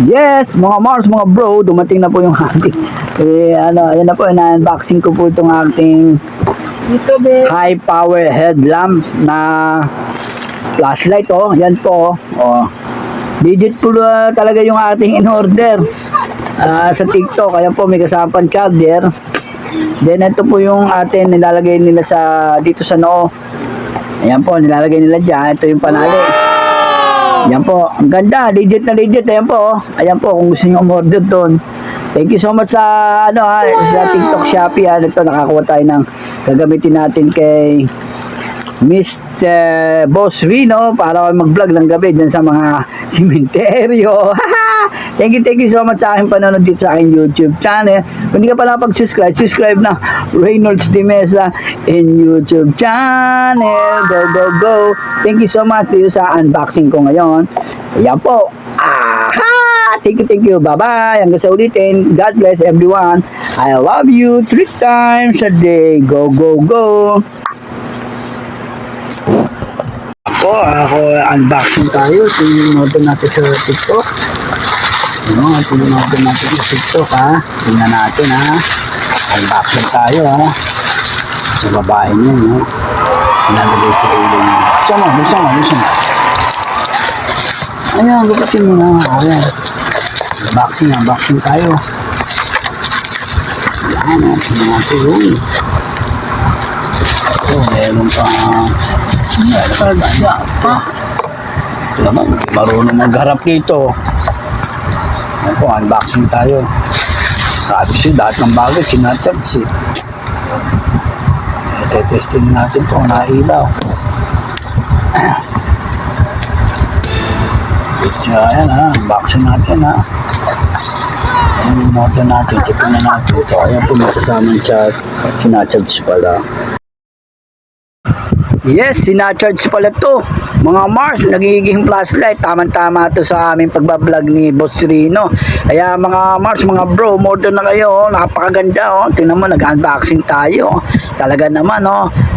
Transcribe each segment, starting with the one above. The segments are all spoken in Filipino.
Yes, mga Mars, mga bro, dumating na po yung ating ayan na po, na-unboxing ko po itong ating high power headlamp na flashlight. Yan po. Digit po talaga yung ating in-order sa TikTok. Ayan po, may kasamang charger. Then ito po yung atin nilalagay nila dito sa noo. Ayan po, nilalagay nila dyan. Ito yung panali. Ayan po, ang ganda, legit na legit. Ayan po, ayan po, kung gusto nyo umorder doon. Thank you so much sa sa TikTok, Shopee. Ito, nakakuha tayo ng gagamitin natin kay Mr. Boss Rino para mag-vlog ng gabi dyan sa mga simenteryo. Thank you so much sa aking panonood dito sa aking YouTube channel. Kung hindi ka pala subscribe na Reynolds de Mesa in YouTube channel. Go. Thank you so much dito sa unboxing ko ngayon. Ayan po. Thank you. Bye-bye. Hanggang sa ulitin. God bless everyone. I love you 3 times a day. Go. Ako unboxing tayo. Ito yung order natin sa TikTok. Ito yung order natin sa TikTok, ha. Tingnan natin, ha. Unboxing tayo, ha. Sa babae niya, no. Nalagay sa ulo niya. Buksan mo. Ayan, bukatin mo na. Ayan. Unboxing tayo. Ayan, tingnan natin yun. Ito, meron pa. Ito naman, marunong magharap dito. Ayan po, unboxing tayo. Sabi siya, lahat ng bagay, sinacharge. Testing natin ito, nailaw. Ayan, unboxing natin, ha. Ayan yung model natin, tipunan natin ito. Ayan po, may kasamang charge, sinacharge pala. Yes, sinacharge pala to. Mga Mars, nagiging flashlight. Tama-tama to sa aming pagbablog ni Boss Rino. Kaya mga Mars, mga bro, order na kayo. Napakaganda. Tingnan mo, nag-unboxing tayo. Talaga naman.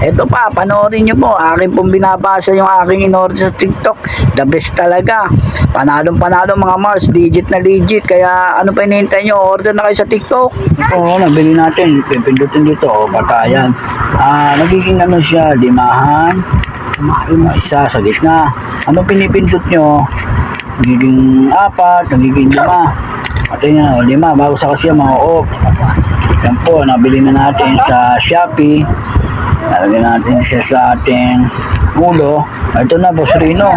Ito pa, panoorin nyo po. Akin pong binabasa yung aking in-order sa TikTok. The best talaga. Panalong mga Mars. Legit na legit. Kaya ano pa hinihintay nyo? Order na kayo sa TikTok. Nabili natin. Pipindutin dito. Batayan. Nagiging ano siya, limahan. Isa sa gitna. Ano pinipindot nyo? Nagiging 4, nagiging 5. At yun, 5. Bago sa kasi mga off. Yan po, nabili na natin sa Shopee. Nalagyan natin siya sa ating ulo. Ito na, Boss Rino.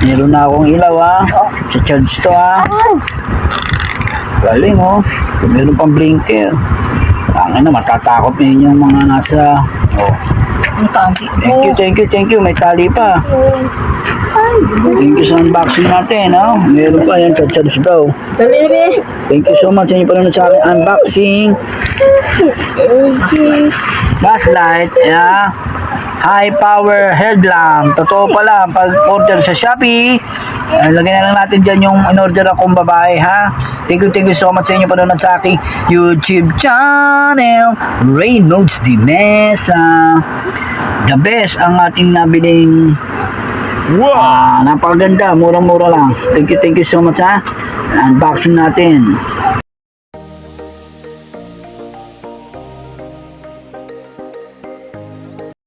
Meron na akong ilaw, ha. Sa charge to, ha. Galing, meron pang blinker. Tangin na, matatakot na yun yung mga nasa... Thank you. May tali pa. Thank you sa unboxing natin, Meron pa yan, charge daw. Thank you so much sa inyo panonood sa akin unboxing. Flashlight, high power headlamp. Totoo pala, pag order sa Shopee, lagyan na lang natin dyan yung in-order akong babae, ha. Thank you so much sa inyo panonood sa aking YouTube channel, Reynolds de Mesa. The best ang ating nabiling. Napakaganda, murang-mura lang. Thank you so much, ha. Unboxing natin.